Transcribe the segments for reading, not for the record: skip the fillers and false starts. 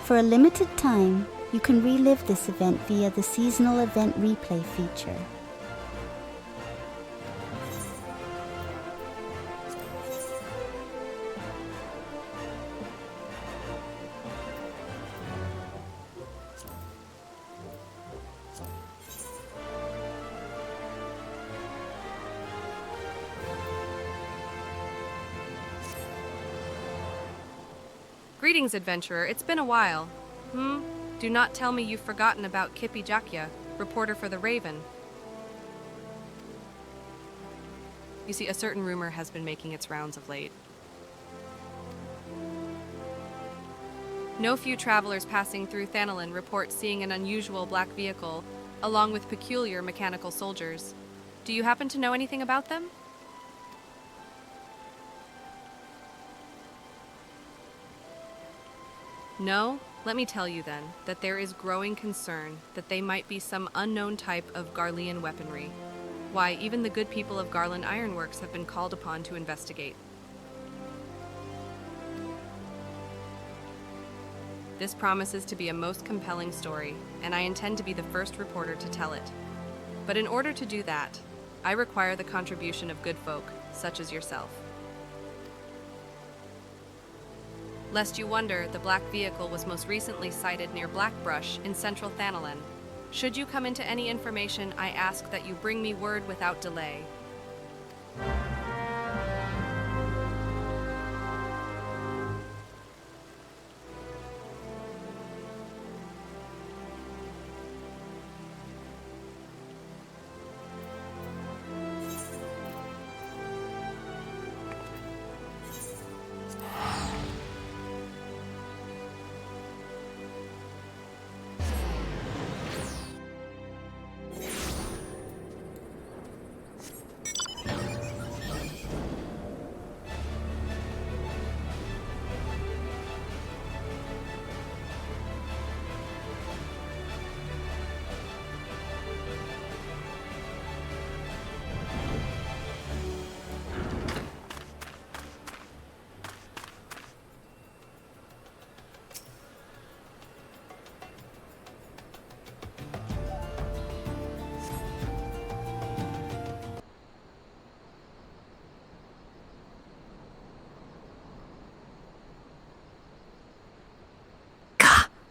For a limited time, you can relive this event via the seasonal event replay feature. Greetings, adventurer. It's been a while. Do not tell me you've forgotten about Kippy Jakya, reporter for the Raven. You see, a certain rumor has been making its rounds of late. No few travelers passing through Thanalin report seeing an unusual black vehicle, along with peculiar mechanical soldiers. Do you happen to know anything about them? No? Let me tell you then, that there is growing concern that they might be some unknown type of Garlean weaponry. Why, even the good people of Garland Ironworks have been called upon to investigate. This promises to be a most compelling story, and I intend to be the first reporter to tell it. But in order to do that, I require the contribution of good folk, such as yourself. Lest you wonder, the black vehicle was most recently sighted near Blackbrush in central Thanalin. Should you come into any information, I ask that you bring me word without delay.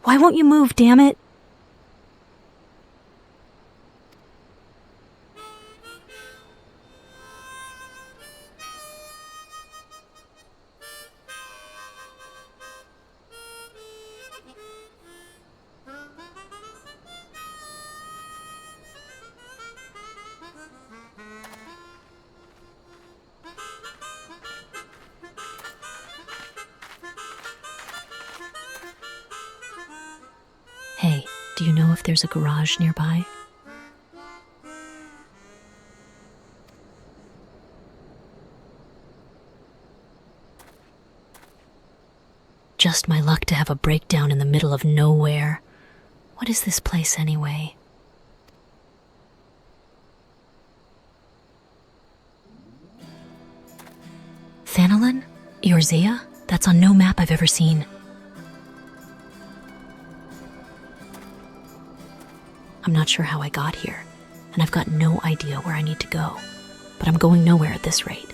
Why won't you move, damn it? Hey, do you know if there's a garage nearby? Just my luck to have a breakdown in the middle of nowhere. What is this place anyway? Thanalin? Eorzea? That's on no map I've ever seen. I'm not sure how I got here, and I've got no idea where I need to go. But I'm going nowhere at this rate.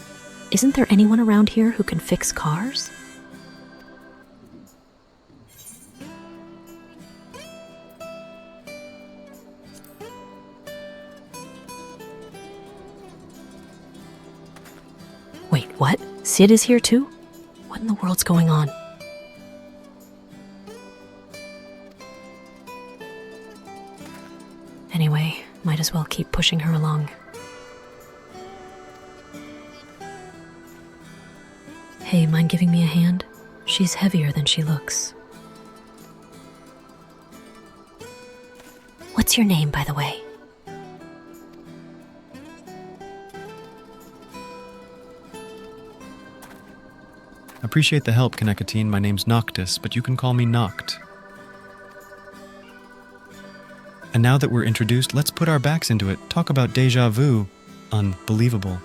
Isn't there anyone around here who can fix cars? Wait, what? Sid is here too? What in the world's going on? Anyway, might as well keep pushing her along. Hey, mind giving me a hand? She's heavier than she looks. What's your name, by the way? Appreciate the help, Kanekatine. My name's Noctis, but you can call me Noct. And now that we're introduced, let's put our backs into it. Talk about deja vu. Unbelievable.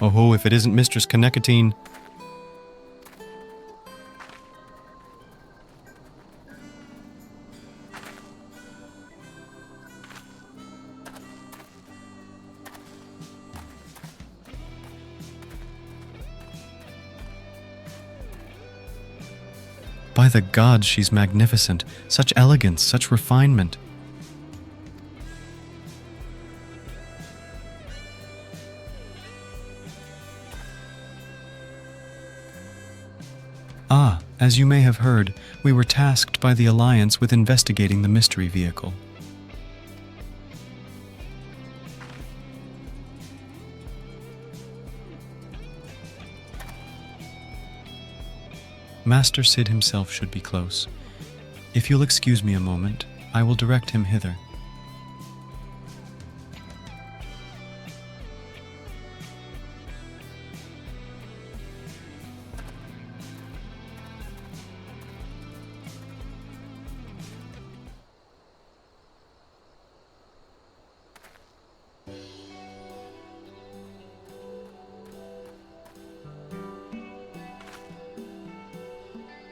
Oh, if it isn't Mistress Kanekatine. By the gods, she's magnificent. Such elegance, such refinement. Ah, as you may have heard, we were tasked by the Alliance with investigating the mystery vehicle. Master Sid himself should be close. If you'll excuse me a moment, I will direct him hither.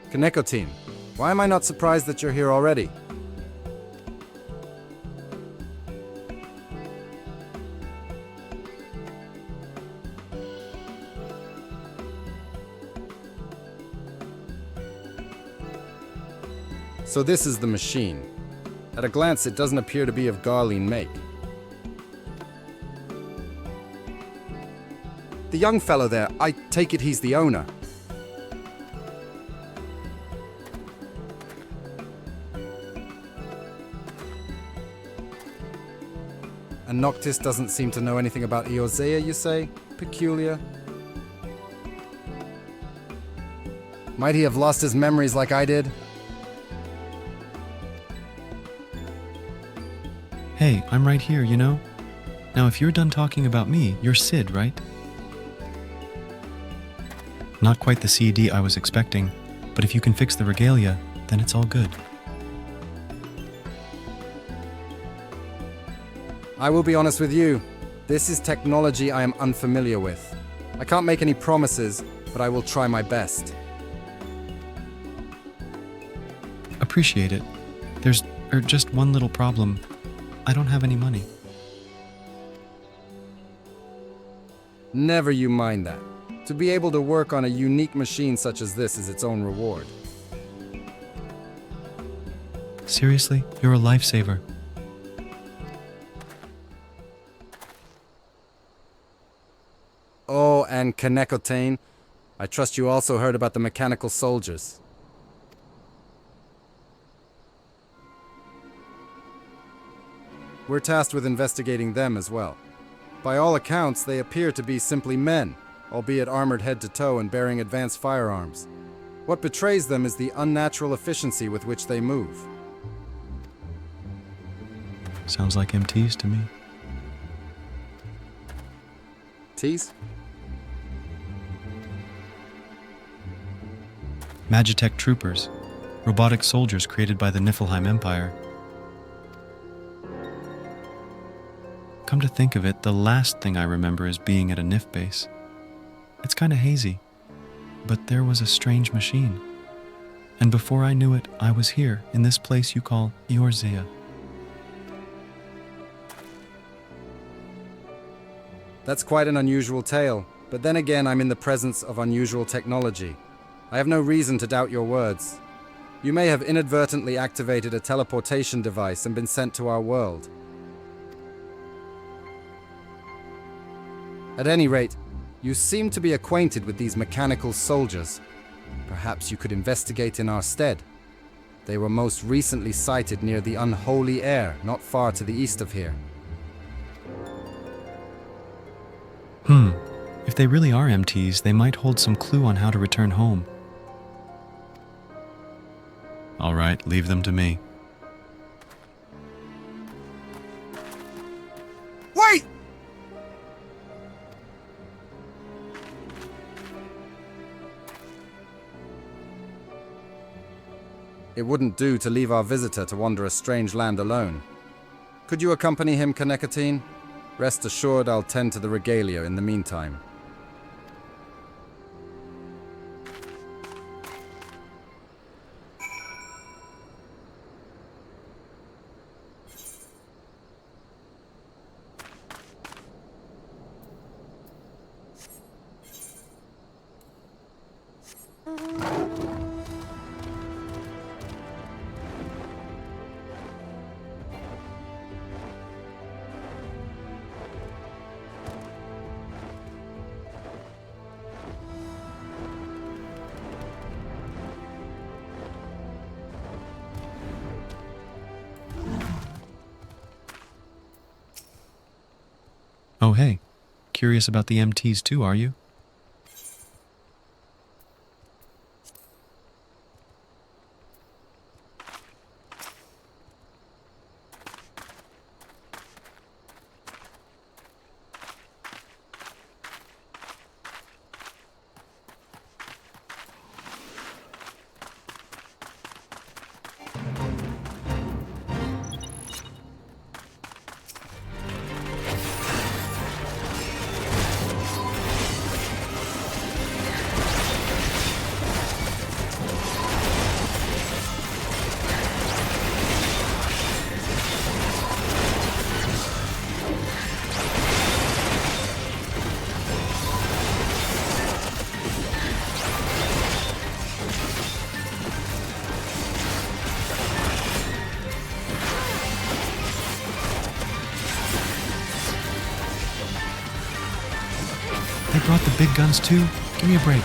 Kanekatine, why am I not surprised that you're here already? So this is the machine. At a glance, it doesn't appear to be of Garlean make. The young fellow there, I take it he's the owner. And Noctis doesn't seem to know anything about Eorzea, you say? Peculiar. Might he have lost his memories like I did? Hey, I'm right here, you know? Now, if you're done talking about me, you're Sid, right? Not quite the CD I was expecting, but if you can fix the regalia, then it's all good. I will be honest with you. This is technology I am unfamiliar with. I can't make any promises, but I will try my best. Appreciate it. There's just one little problem. I don't have any money. Never you mind that. To be able to work on a unique machine such as this is its own reward. Seriously, you're a lifesaver. Oh, and Kanekatine, I trust you also heard about the mechanical soldiers. We're tasked with investigating them as well. By all accounts, they appear to be simply men, albeit armored head to toe and bearing advanced firearms. What betrays them is the unnatural efficiency with which they move. Sounds like MTs to me. Tease? Magitech troopers, robotic soldiers created by the Niflheim Empire. Come to think of it, the last thing I remember is being at a NIF base. It's kind of hazy, but there was a strange machine. And before I knew it, I was here, in this place you call Eorzea. That's quite an unusual tale, but then again I'm in the presence of unusual technology. I have no reason to doubt your words. You may have inadvertently activated a teleportation device and been sent to our world. At any rate, you seem to be acquainted with these mechanical soldiers. Perhaps you could investigate in our stead. They were most recently sighted near the Unholy Air, not far to the east of here. If they really are MTs, they might hold some clue on how to return home. All right, leave them to me. Wait! It wouldn't do to leave our visitor to wander a strange land alone. Could you accompany him, Kanekatine? Rest assured I'll tend to the regalia in the meantime. Oh, hey. Curious about the MTs too, are you? They brought the big guns too? Give me a break.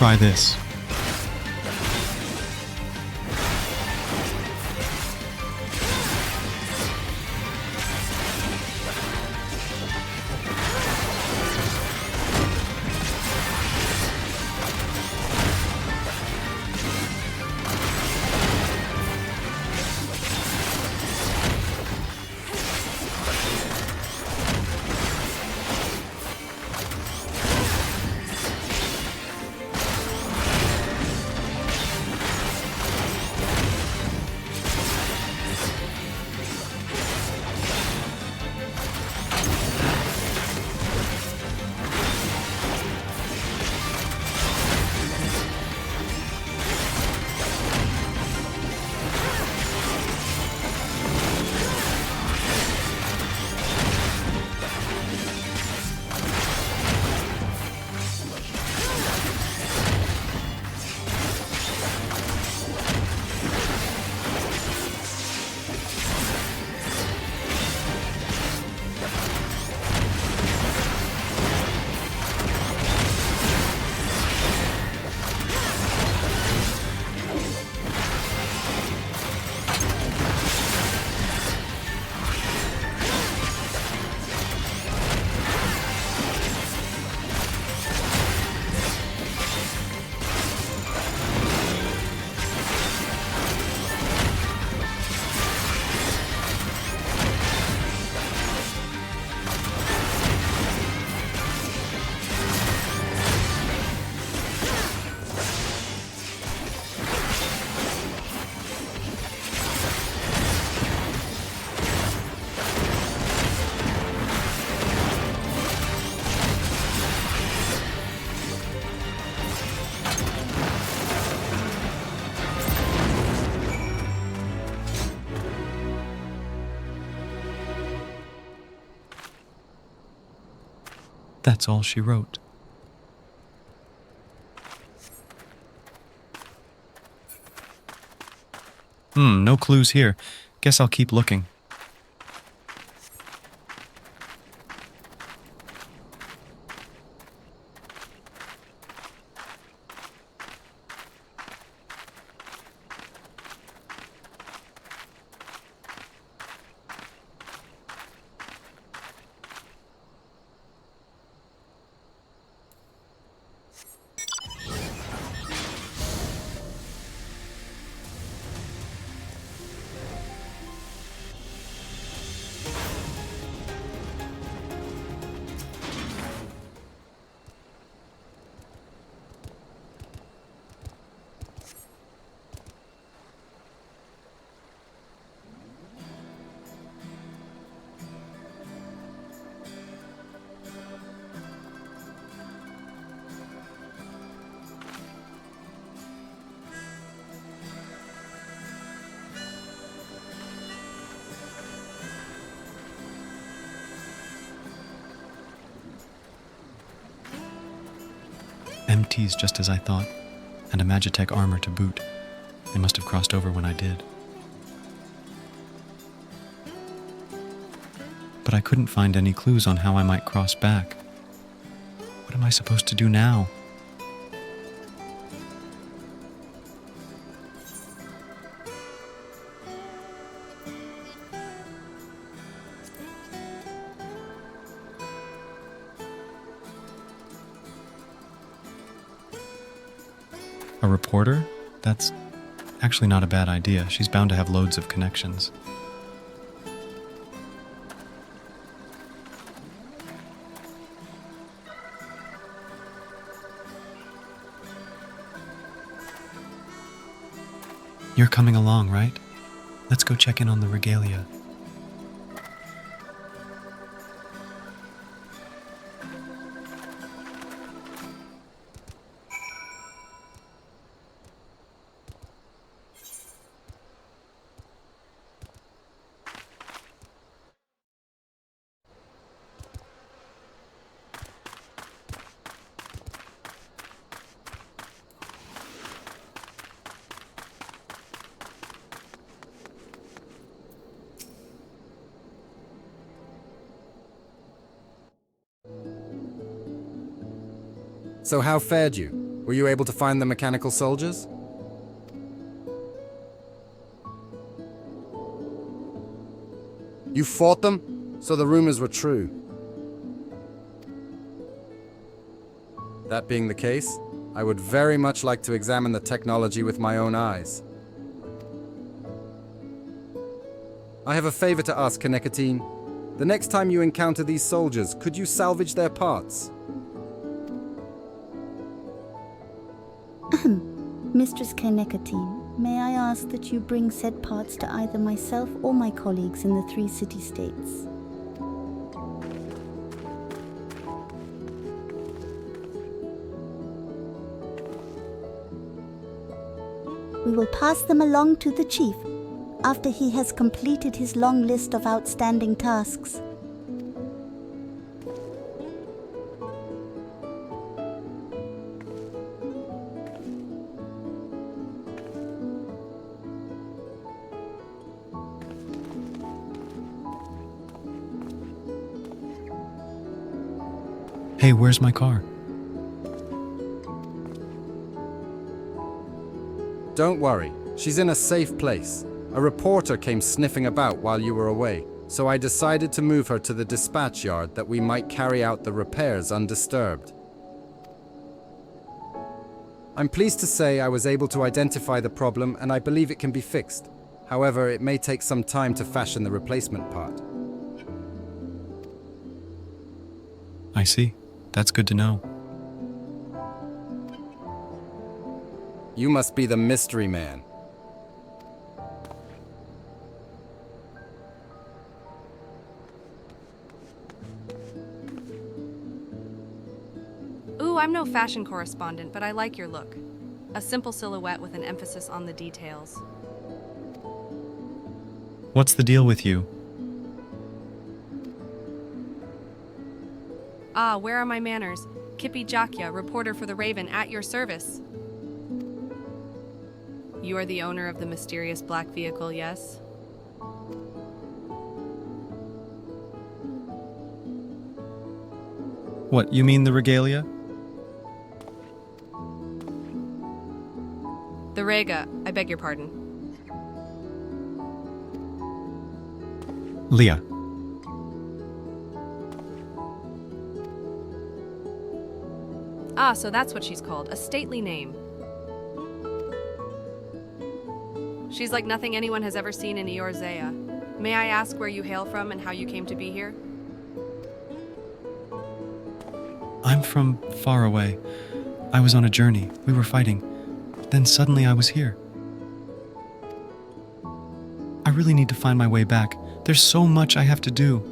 Try this. That's all she wrote. No clues here. Guess I'll keep looking. MT's just as I thought, and a Magitech armor to boot. They must have crossed over when I did. But I couldn't find any clues on how I might cross back. What am I supposed to do now? A reporter? That's actually not a bad idea. She's bound to have loads of connections. You're coming along, right? Let's go check in on the regalia. So how fared you? Were you able to find the mechanical soldiers? You fought them? So the rumors were true. That being the case, I would very much like to examine the technology with my own eyes. I have a favor to ask, Kanekatine. The next time you encounter these soldiers, could you salvage their parts? Mistress Kanekatine, may I ask that you bring said parts to either myself or my colleagues in the 3 city-states? We will pass them along to the chief after he has completed his long list of outstanding tasks. Hey, where's my car? Don't worry, she's in a safe place. A reporter came sniffing about while you were away, so I decided to move her to the dispatch yard that we might carry out the repairs undisturbed. I'm pleased to say I was able to identify the problem and I believe it can be fixed. However, it may take some time to fashion the replacement part. I see. That's good to know. You must be the mystery man. Ooh, I'm no fashion correspondent, but I like your look. A simple silhouette with an emphasis on the details. What's the deal with you? Ah, where are my manners? Kippy Jakya, reporter for the Raven, at your service. You are the owner of the mysterious black vehicle, yes? What, you mean the regalia? The Rega, I beg your pardon. Leah. Ah, so that's what she's called, a stately name. She's like nothing anyone has ever seen in Eorzea. May I ask where you hail from and how you came to be here? I'm from far away. I was on a journey. We were fighting. Then suddenly I was here. I really need to find my way back. There's so much I have to do.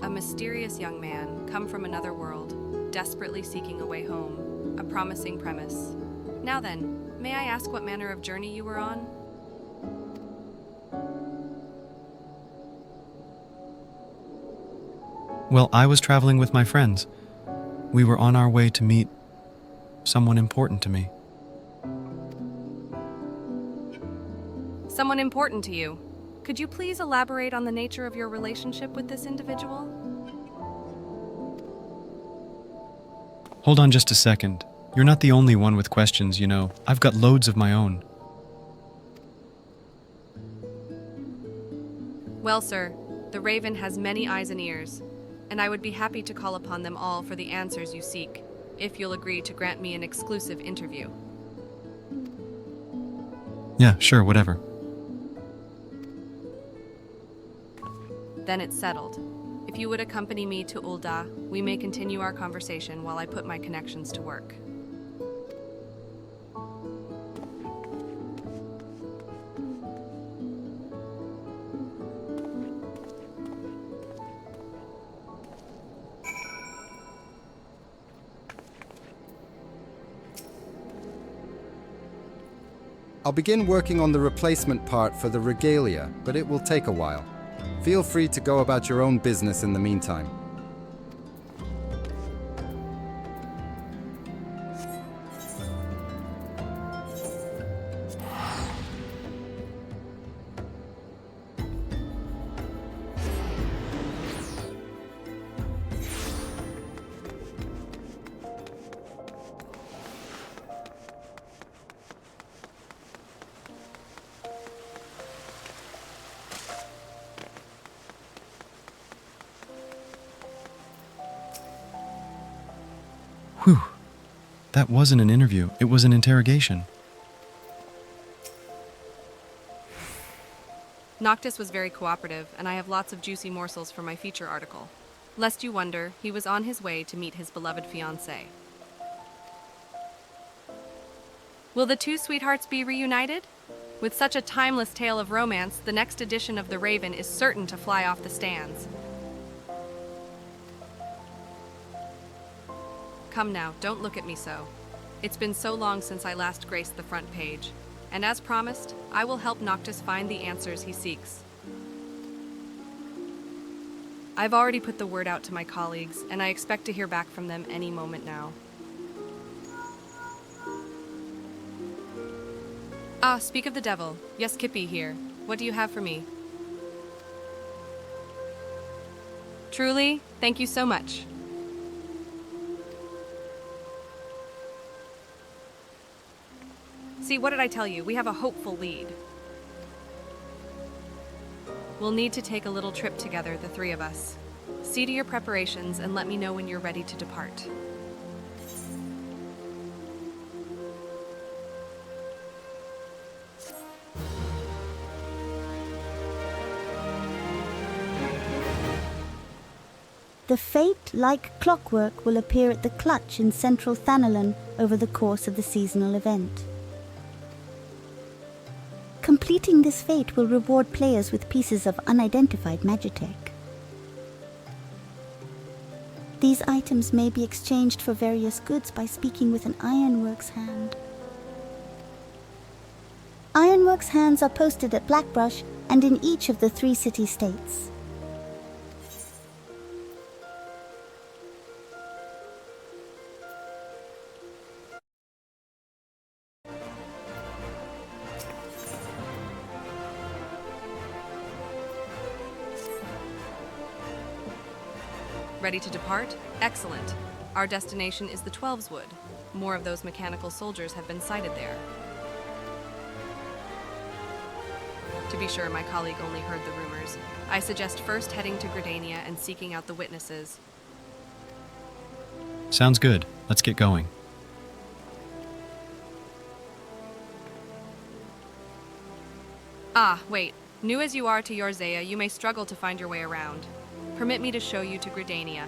A mysterious young man, come from another world, desperately seeking a way home. A promising premise. Now then, may I ask what manner of journey you were on? Well, I was traveling with my friends. We were on our way to meet someone important to me. Someone important to you. Could you please elaborate on the nature of your relationship with this individual? Hold on just a second. You're not the only one with questions, you know. I've got loads of my own. Well, sir, the Raven has many eyes and ears, and I would be happy to call upon them all for the answers you seek, if you'll agree to grant me an exclusive interview. Yeah, sure, whatever. Then it's settled. If you would accompany me to Ulda, we may continue our conversation while I put my connections to work. I'll begin working on the replacement part for the regalia, but it will take a while. Feel free to go about your own business in the meantime. Whew. That wasn't an interview. It was an interrogation. Noctis was very cooperative, and I have lots of juicy morsels for my feature article. Lest you wonder, he was on his way to meet his beloved fiancée. Will the two sweethearts be reunited? With such a timeless tale of romance, the next edition of The Raven is certain to fly off the stands. Come now, don't look at me so. It's been so long since I last graced the front page, and as promised, I will help Noctis find the answers he seeks. I've already put the word out to my colleagues, and I expect to hear back from them any moment now. Ah, speak of the devil. Yes, Kippy here. What do you have for me? Truly, thank you so much. See, what did I tell you? We have a hopeful lead. We'll need to take a little trip together, the three of us. See to your preparations and let me know when you're ready to depart. The fate, like clockwork, will appear at the Clutch in central Thanalan over the course of the seasonal event. Completing this fate will reward players with pieces of unidentified magitech. These items may be exchanged for various goods by speaking with an ironworks hand. Ironworks hands are posted at Blackbrush and in each of the 3 city-states. Ready to depart? Excellent. Our destination is the Twelveswood. More of those mechanical soldiers have been sighted there. To be sure, my colleague only heard the rumors. I suggest first heading to Gridania and seeking out the witnesses. Sounds good. Let's get going. Ah, wait. New as you are to Yorzea, you may struggle to find your way around. Permit me to show you to Gridania.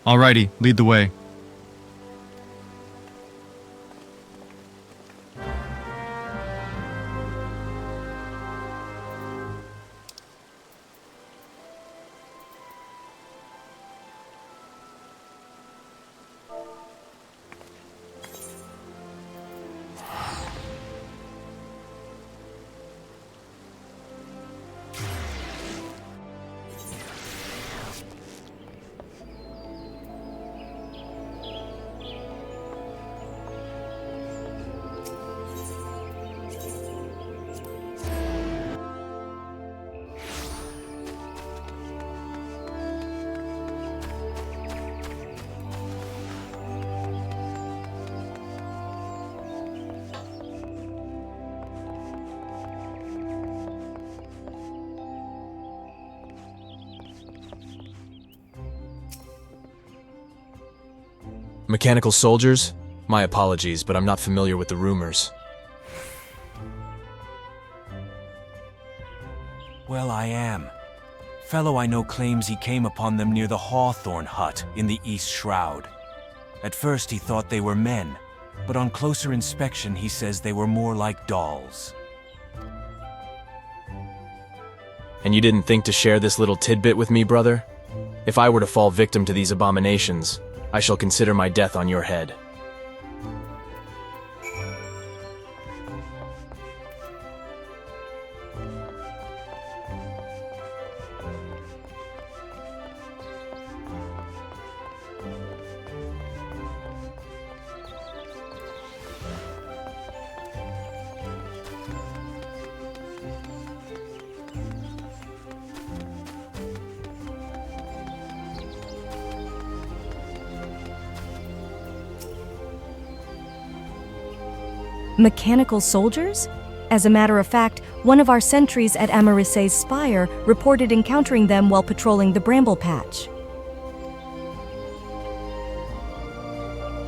Alrighty, lead the way. Mechanical soldiers? My apologies, but I'm not familiar with the rumors. Well, I am. Fellow I know claims he came upon them near the Hawthorne Hut in the East Shroud. At first he thought they were men, but on closer inspection he says they were more like dolls. And you didn't think to share this little tidbit with me, brother? If I were to fall victim to these abominations, I shall consider my death on your head. Mechanical soldiers? As a matter of fact, one of our sentries at Amarisse's spire reported encountering them while patrolling the bramble patch.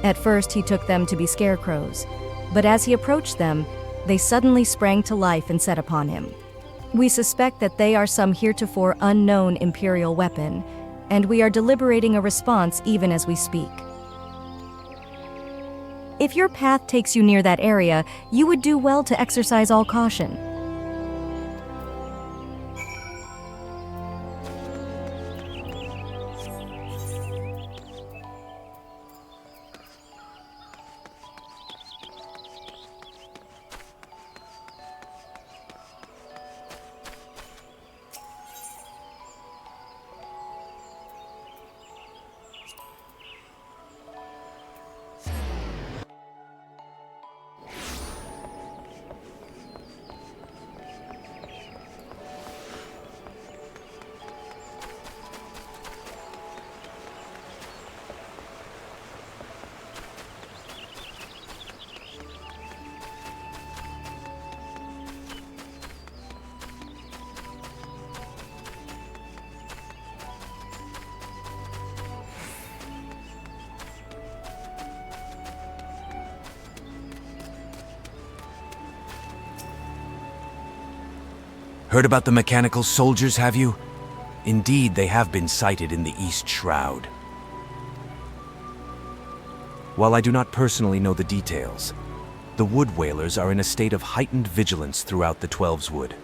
At first, he took them to be scarecrows, but as he approached them, they suddenly sprang to life and set upon him. We suspect that they are some heretofore unknown Imperial weapon, and we are deliberating a response even as we speak. If your path takes you near that area, you would do well to exercise all caution. Heard about the mechanical soldiers, have you? Indeed, they have been sighted in the East Shroud. While I do not personally know the details, the Wood Whalers are in a state of heightened vigilance throughout the Twelveswood.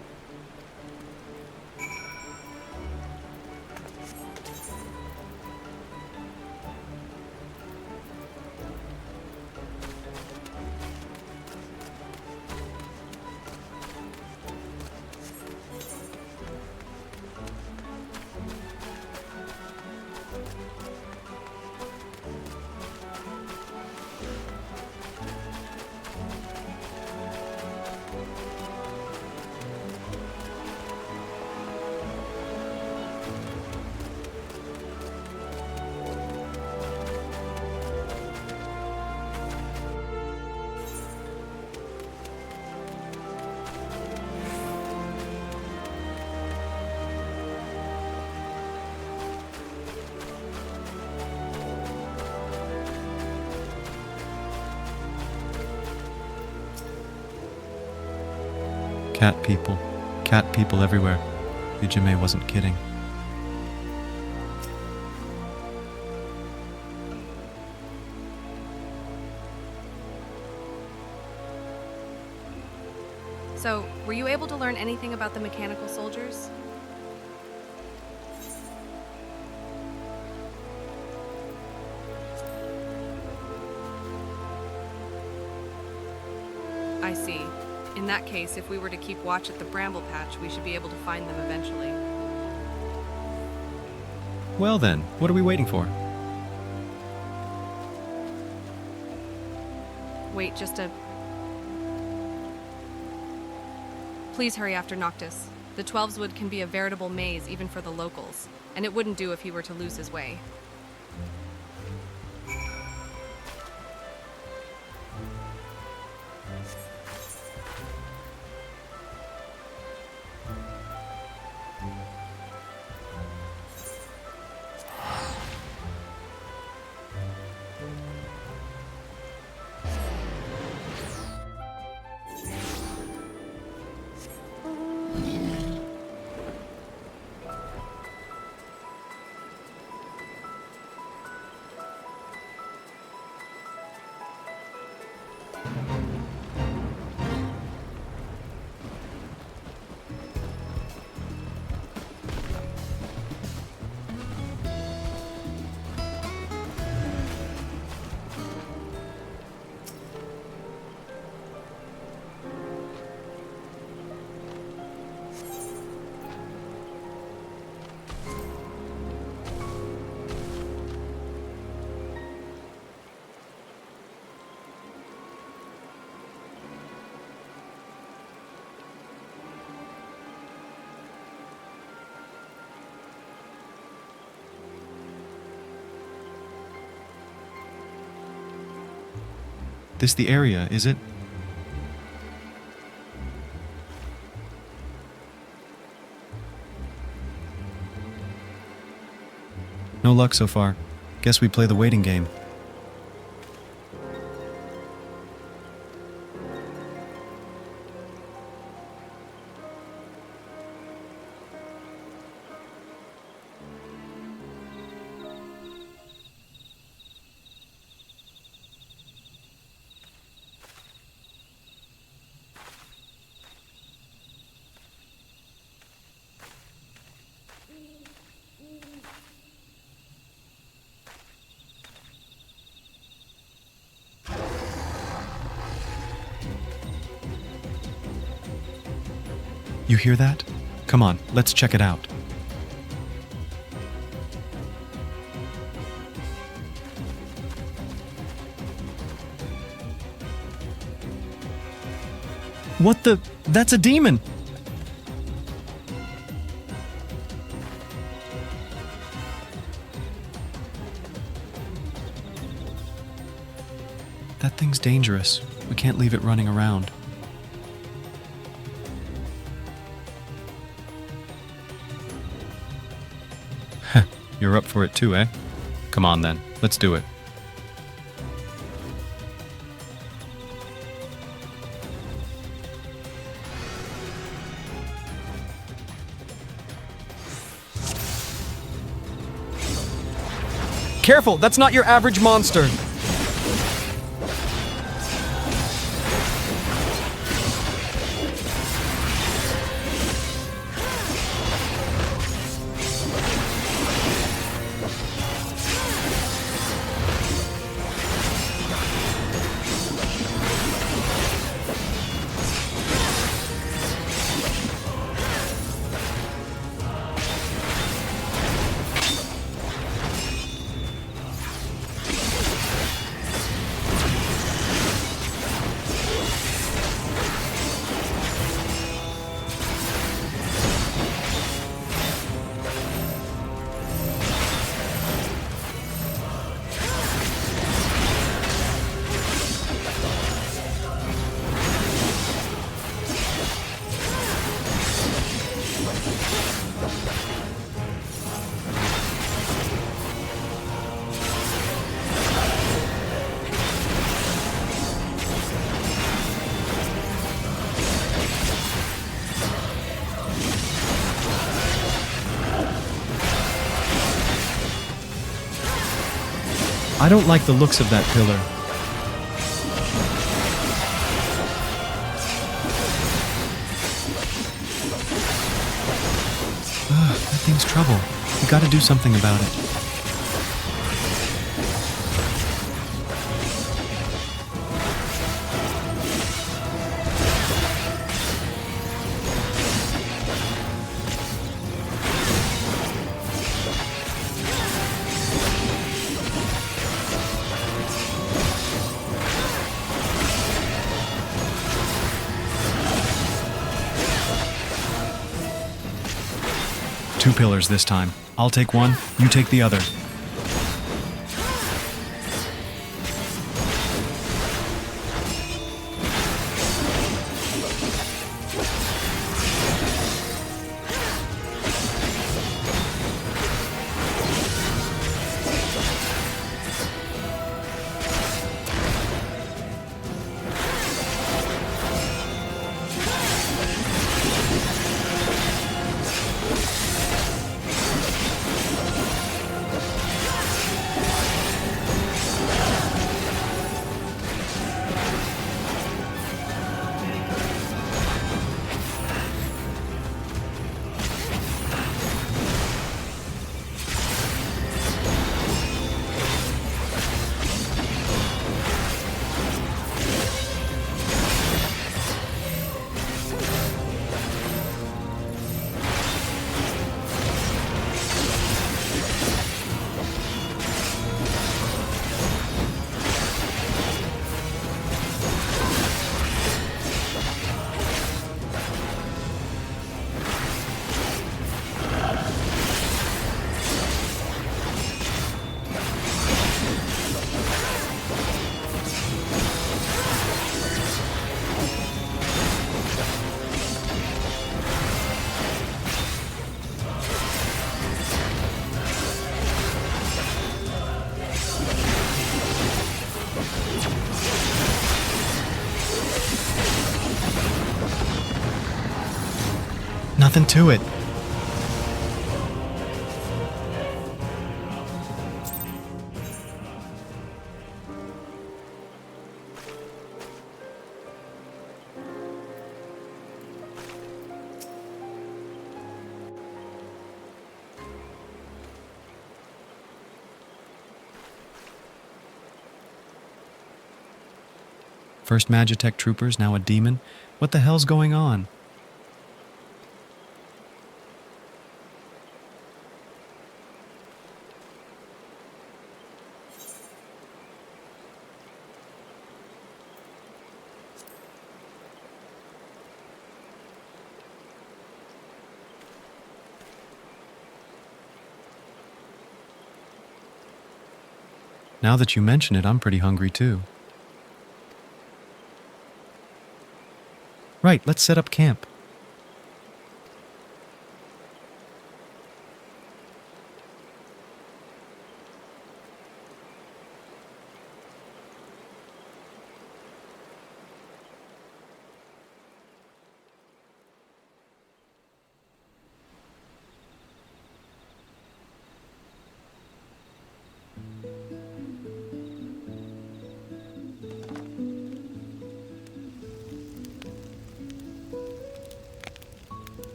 Cat people. Cat people everywhere. Yujime wasn't kidding. So, were you able to learn anything about the mechanical soldiers? I see. In that case, if we were to keep watch at the bramble patch, we should be able to find them eventually. Well then, what are we waiting for? Wait, just a... Please hurry after Noctis. The Twelveswood can be a veritable maze even for the locals, and it wouldn't do if he were to lose his way. This the area, is it? No luck so far. Guess we play the waiting game. You hear that? Come on, let's check it out. What the? That's a demon! That thing's dangerous. We can't leave it running around. You're up for it too, eh? Come on then, let's do it. Careful, that's not your average monster! I don't like the looks of that pillar. Ugh, that thing's trouble. We gotta do something about it. Two pillars this time. I'll take one, you take the other. Nothing to it. First Magitech troopers, now a demon? What the hell's going on? Now that you mention it, I'm pretty hungry too. Right, let's set up camp.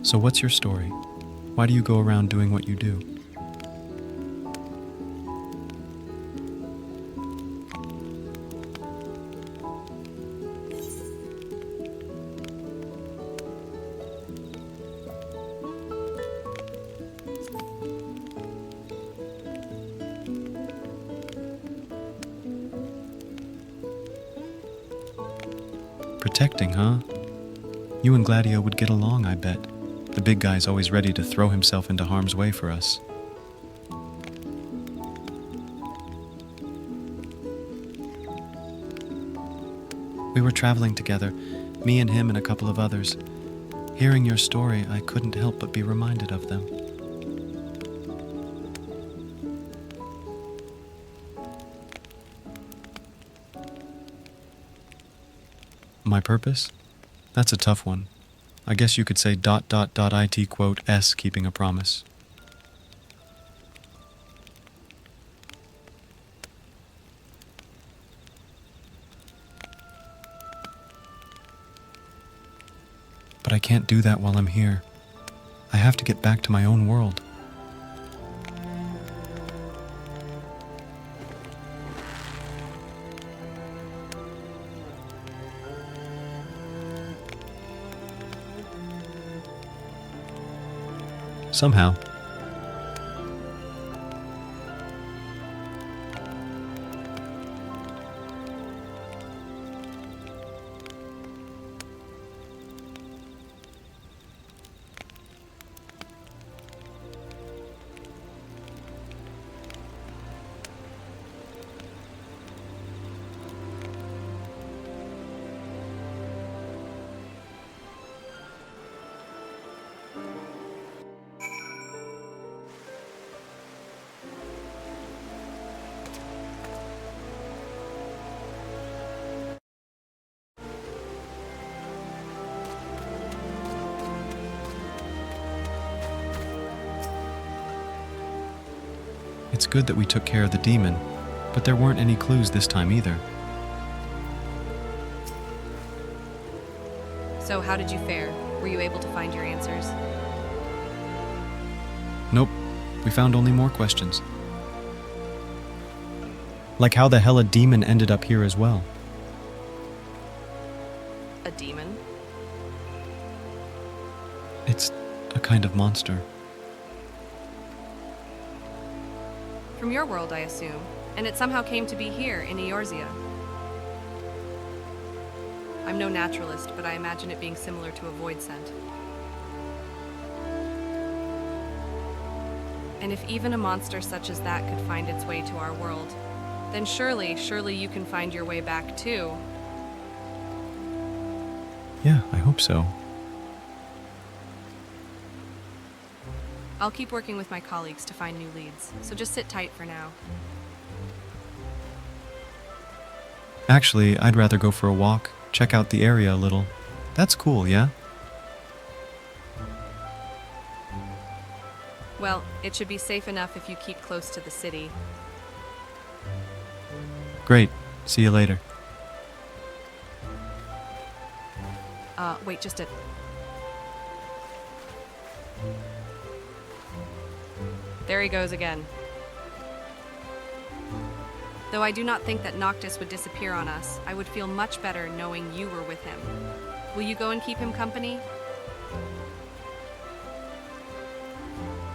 So what's your story? Why do you go around doing what you do? Protecting, huh? You and Gladio would get along, I bet. The big guy's always ready to throw himself into harm's way for us. We were traveling together, me and him and a couple of others. Hearing your story, I couldn't help but be reminded of them. My purpose? That's a tough one. I guess you could say ... it quote s keeping a promise. But I can't do that while I'm here. I have to get back to my own world. Somehow. It's good that we took care of the demon, but there weren't any clues this time either. So how did you fare? Were you able to find your answers? Nope, we found only more questions. Like how the hell a demon ended up here as well. A demon? It's a kind of monster. From your world, I assume. And it somehow came to be here, in Eorzea. I'm no naturalist, but I imagine it being similar to a void scent. And if even a monster such as that could find its way to our world, then surely you can find your way back too. Yeah, I hope so. I'll keep working with my colleagues to find new leads, so just sit tight for now. Actually, I'd rather go for a walk, check out the area a little. That's cool, yeah? Well, it should be safe enough if you keep close to the city. Great. See you later. Wait, just a... There he goes again. Though I do not think that Noctis would disappear on us, I would feel much better knowing you were with him. Will you go and keep him company?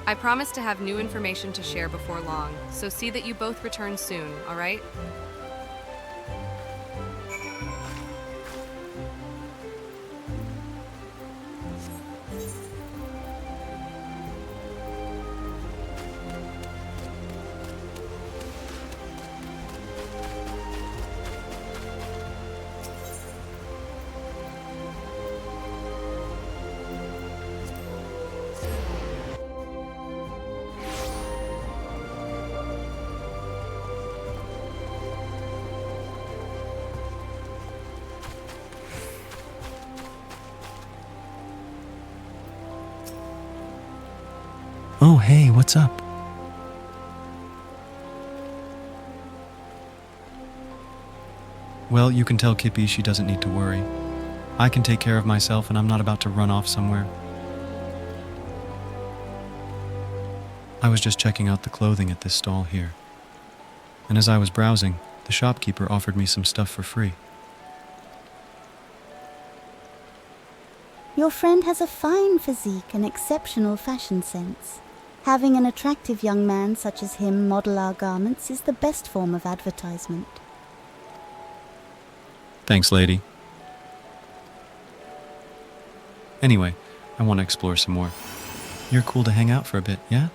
I promise to have new information to share before long, so see that you both return soon, all right? Oh, hey, what's up? Well, you can tell Kippy she doesn't need to worry. I can take care of myself and I'm not about to run off somewhere. I was just checking out the clothing at this stall here. And as I was browsing, the shopkeeper offered me some stuff for free. Your friend has a fine physique and exceptional fashion sense. Having an attractive young man such as him model our garments is the best form of advertisement. Thanks, lady. Anyway, I want to explore some more. You're cool to hang out for a bit, yeah?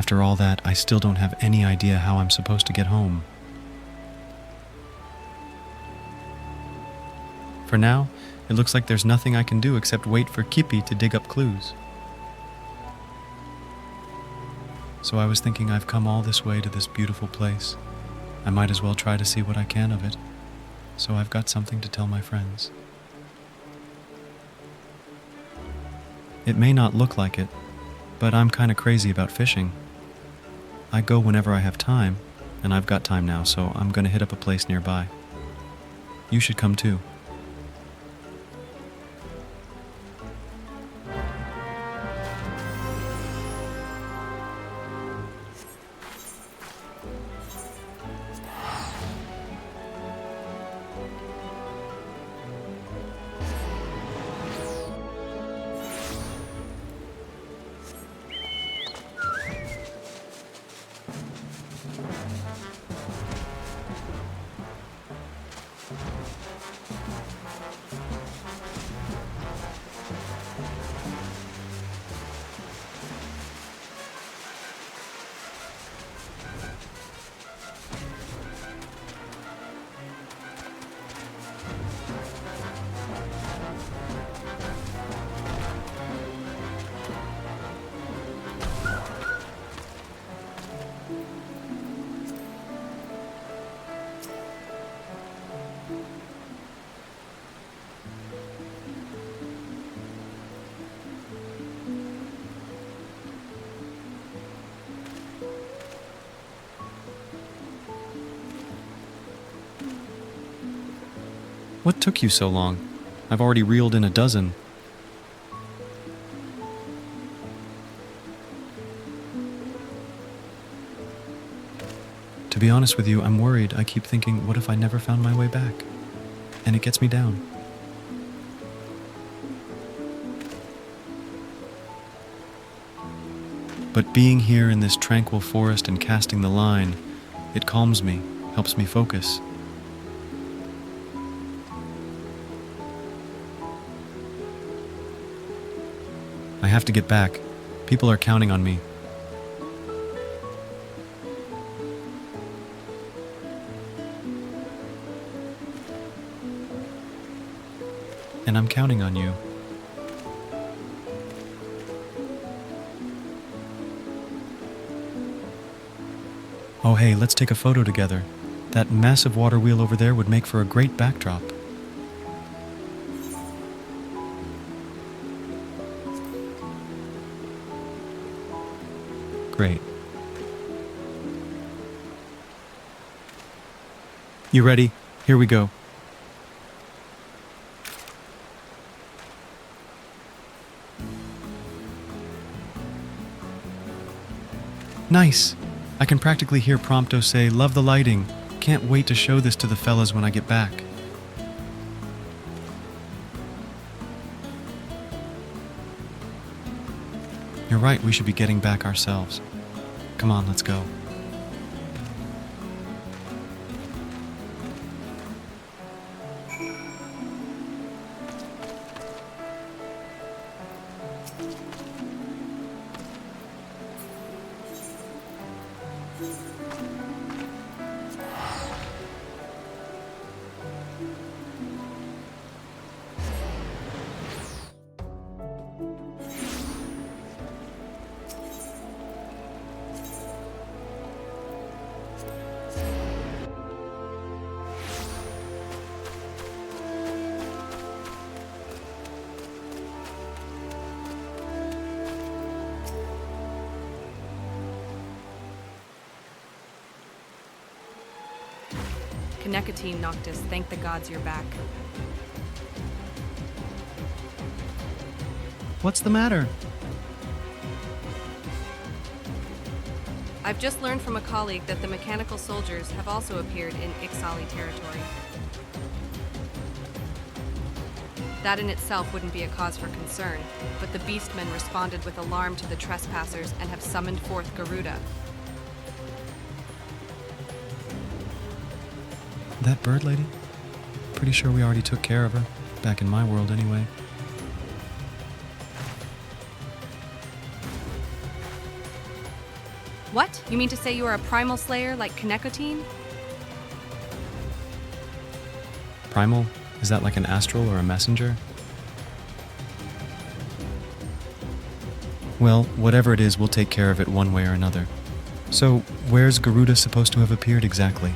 After all that, I still don't have any idea how I'm supposed to get home. For now, it looks like there's nothing I can do except wait for Kippy to dig up clues. So I was thinking I've come all this way to this beautiful place. I might as well try to see what I can of it, so I've got something to tell my friends. It may not look like it, but I'm kind of crazy about fishing. I go whenever I have time, and I've got time now, so I'm going to hit up a place nearby. You should come too. What took you so long? I've already reeled in a dozen. To be honest with you, I'm worried. I keep thinking, what if I never found my way back? And it gets me down. But being here in this tranquil forest and casting the line, it calms me, helps me focus. I have to get back. People are counting on me. And I'm counting on you. Oh hey, let's take a photo together. That massive water wheel over there would make for a great backdrop. Great. You ready? Here we go. Nice! I can practically hear Prompto say, "Love the lighting. Can't wait to show this to the fellas when I get back." You're right, we should be getting back ourselves. Come on, let's go. Connecatine Noctis, thank the gods you're back. What's the matter? I've just learned from a colleague that the mechanical soldiers have also appeared in Ixali territory. That in itself wouldn't be a cause for concern, but the beastmen responded with alarm to the trespassers and have summoned forth Garuda. That bird lady? Pretty sure we already took care of her. Back in my world, anyway. What? You mean to say you are a primal slayer like Kanekotine? Primal? Is that like an astral or a messenger? Well, whatever it is, we'll take care of it one way or another. So, where's Garuda supposed to have appeared exactly?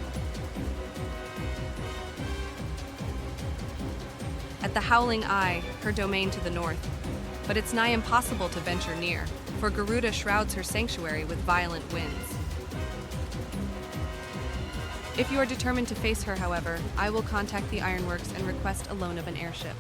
At the Howling Eye, her domain to the north. But it's nigh impossible to venture near, for Garuda shrouds her sanctuary with violent winds. If you are determined to face her, however, I will contact the Ironworks and request a loan of an airship.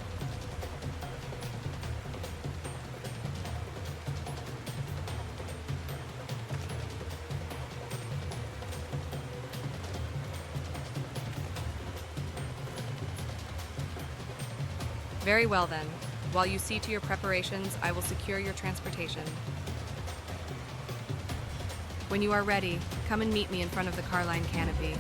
Very well then. While you see to your preparations, I will secure your transportation. When you are ready, come and meet me in front of the Carline canopy.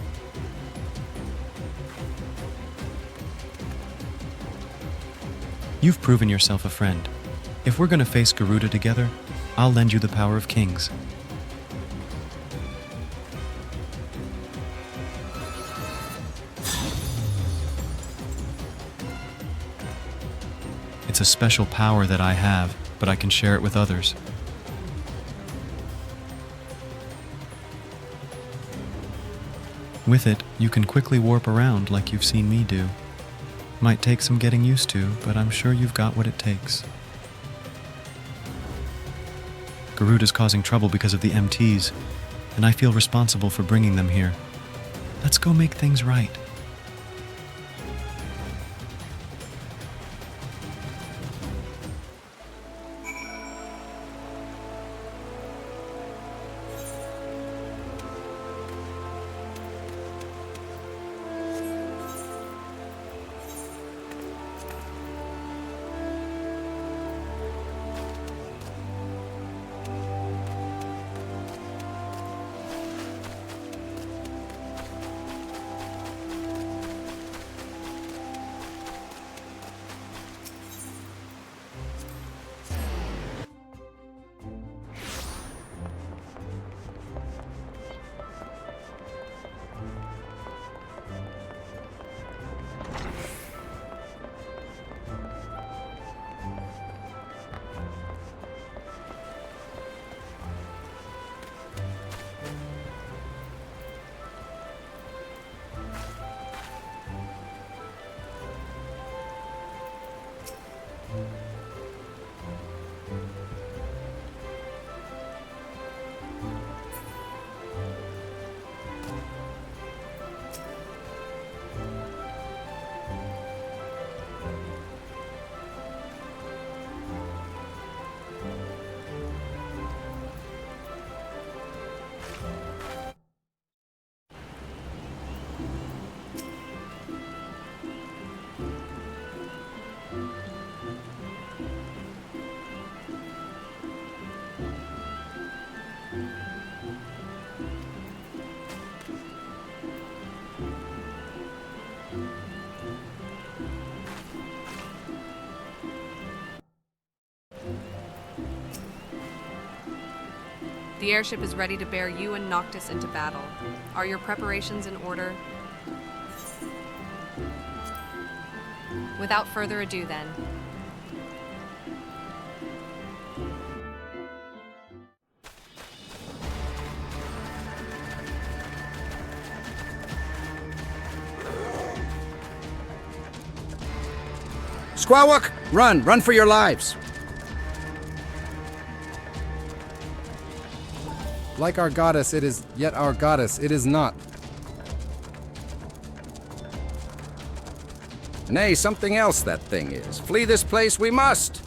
You've proven yourself a friend. If we're gonna face Garuda together, I'll lend you the power of kings. It's a special power that I have, but I can share it with others. With it, you can quickly warp around like you've seen me do. Might take some getting used to, but I'm sure you've got what it takes. Garuda's causing trouble because of the MTs, and I feel responsible for bringing them here. Let's go make things right. The airship is ready to bear you and Noctis into battle. Are your preparations in order? Without further ado then. Squawk! Run for your lives! Like our goddess, it is, yet our goddess, it is not. Nay, something else that thing is. Flee this place we must!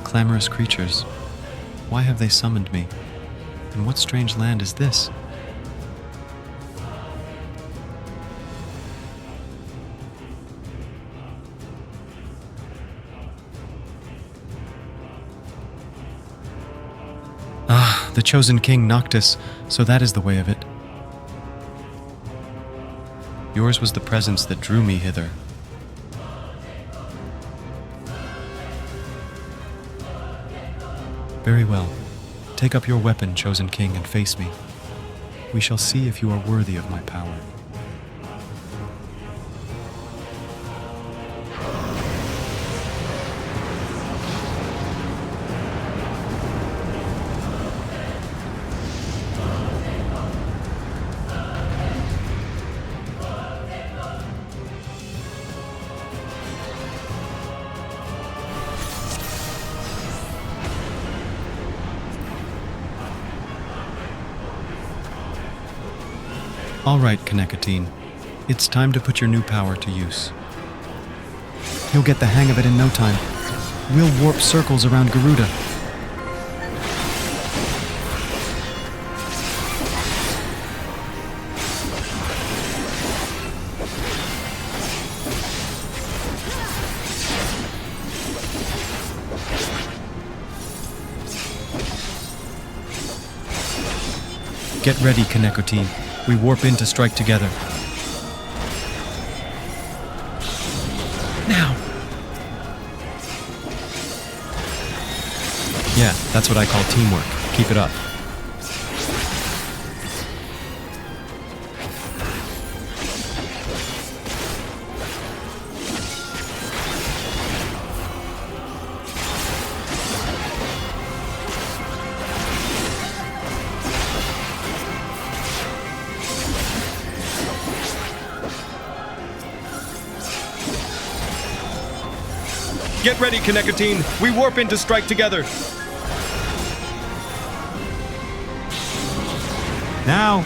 Clamorous creatures, why have they summoned me? And what strange land is this? Ah, the chosen king Noctis, so that is the way of it. Yours was the presence that drew me hither. Very well. Take up your weapon, chosen king, and face me. We shall see if you are worthy of my power. All right, Kanekatine. It's time to put your new power to use. You'll get the hang of it in no time. We'll warp circles around Garuda. Get ready, Kanekatine. We warp in to strike together. Now! Yeah, that's what I call teamwork. Keep it up. Get ready, Kanekatine. We warp in to strike together. Now!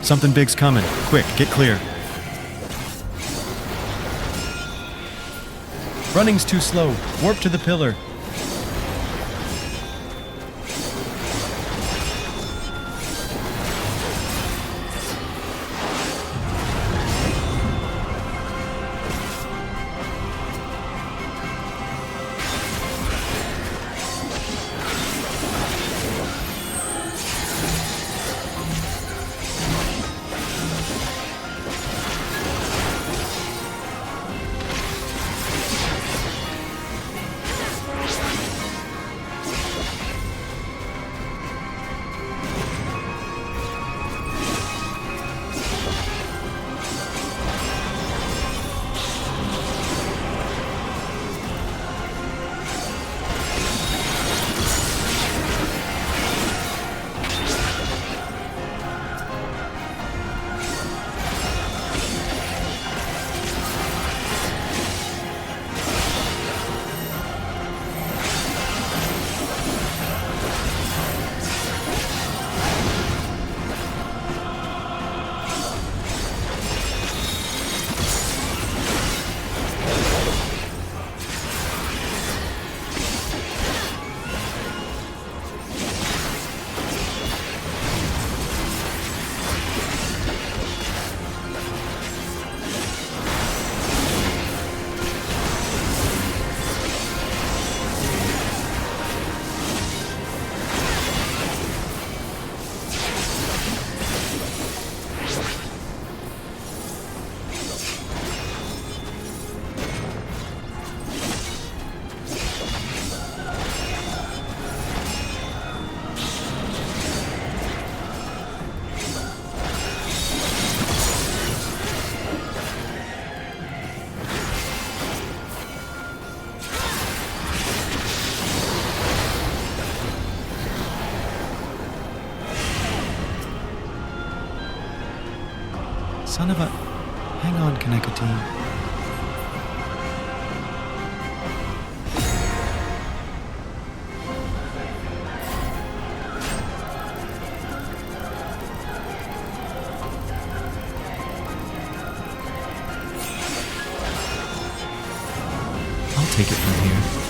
Something big's coming. Quick, get clear. Running's too slow. Warp to the pillar. Son of a... Hang on, Kanekatine. I'll take it from here.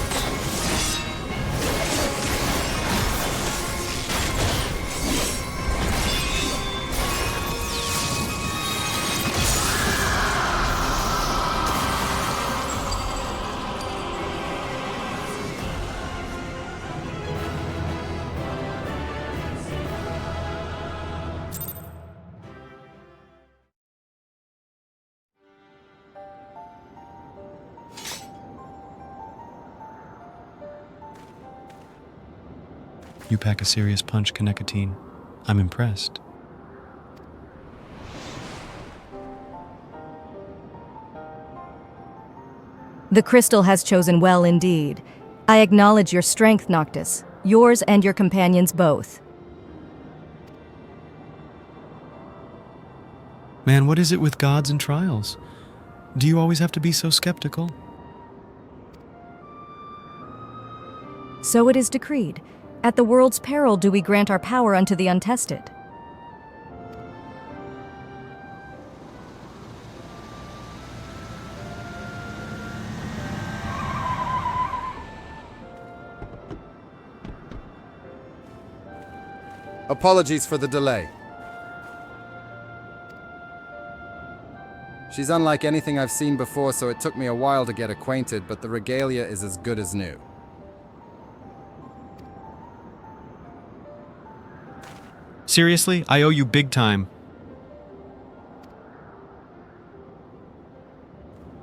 You pack a serious punch, Kanekatine. I'm impressed. The crystal has chosen well indeed. I acknowledge your strength, Noctis. Yours and your companions both. Man, what is it with gods and trials? Do you always have to be so skeptical? So it is decreed. At the world's peril do we grant our power unto the untested. Apologies for the delay. She's unlike anything I've seen before, so it took me a while to get acquainted, but the regalia is as good as new. Seriously, I owe you big time.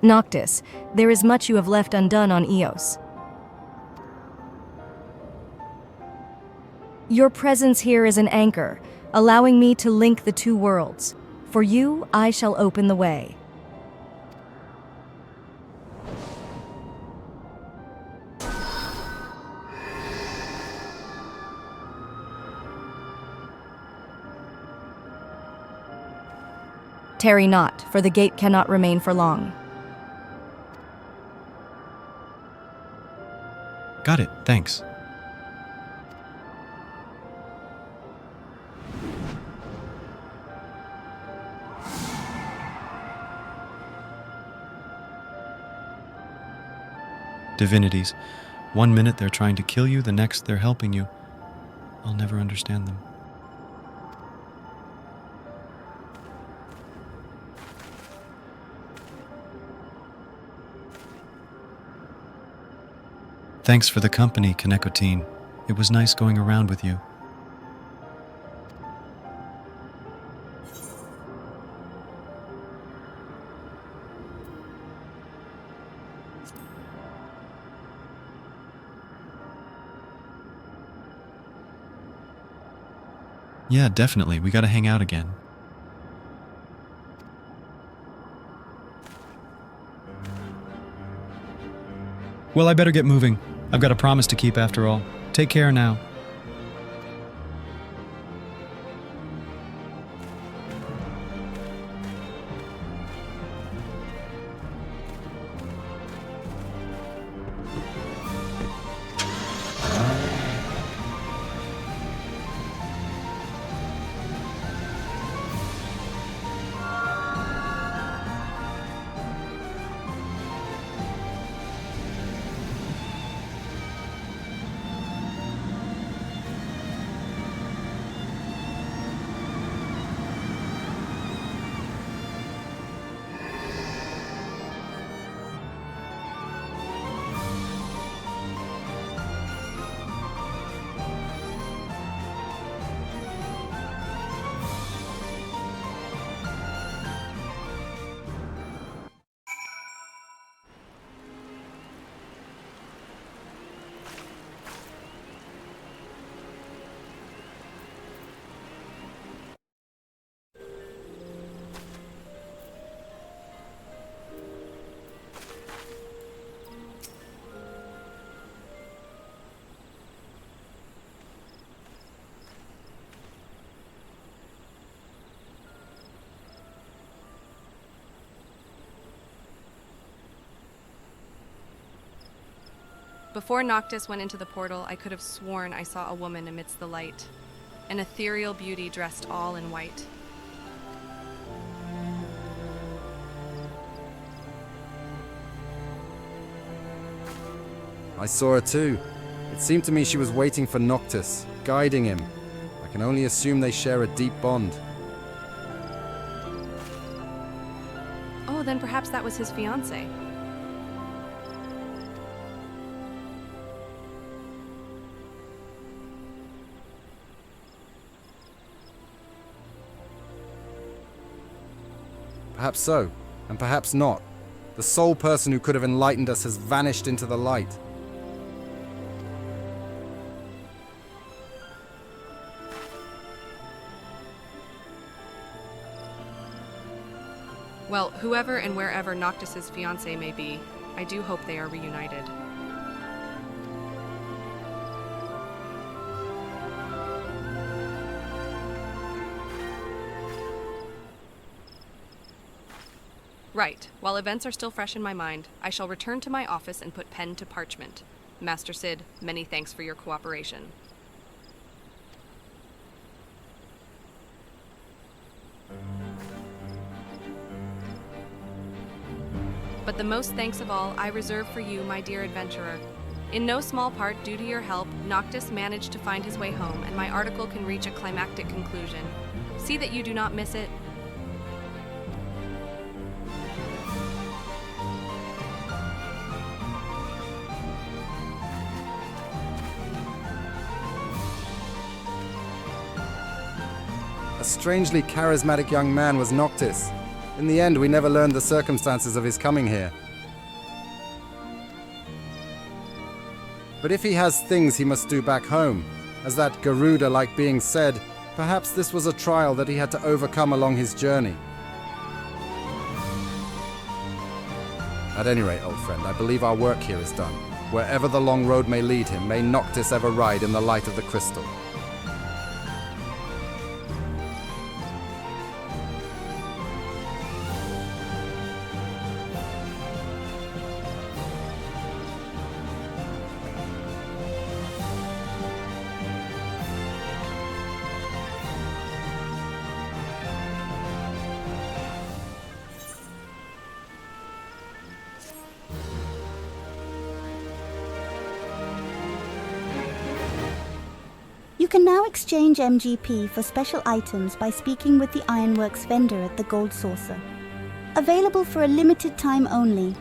Noctis, there is much you have left undone on Eos. Your presence here is an anchor, allowing me to link the two worlds. For you, I shall open the way. Tarry not, for the gate cannot remain for long. Got it, thanks. Divinities. One minute they're trying to kill you, the next they're helping you. I'll never understand them. Thanks for the company, Kanekatine. It was nice going around with you. Yeah, definitely. We gotta hang out again. Well, I better get moving. I've got a promise to keep after all. Take care now. Before Noctis went into the portal, I could have sworn I saw a woman amidst the light, an ethereal beauty dressed all in white. I saw her too. It seemed to me she was waiting for Noctis, guiding him. I can only assume they share a deep bond. Oh, then perhaps that was his fiancée. Perhaps so, and perhaps not. The sole person who could have enlightened us has vanished into the light. Well, whoever and wherever Noctis's fiancé may be, I do hope they are reunited. Right. While events are still fresh in my mind, I shall return to my office and put pen to parchment. Master Sid, many thanks for your cooperation. But the most thanks of all I reserve for you, my dear adventurer. In no small part due to your help, Noctis managed to find his way home, and my article can reach a climactic conclusion. See that you do not miss it. A strangely charismatic young man was Noctis. In the end, we never learned the circumstances of his coming here. But if he has things he must do back home, as that Garuda-like being said, perhaps this was a trial that he had to overcome along his journey. At any rate, old friend, I believe our work here is done. Wherever the long road may lead him, may Noctis ever ride in the light of the crystal. You can now exchange MGP for special items by speaking with the Ironworks vendor at the Gold Saucer. Available for a limited time only.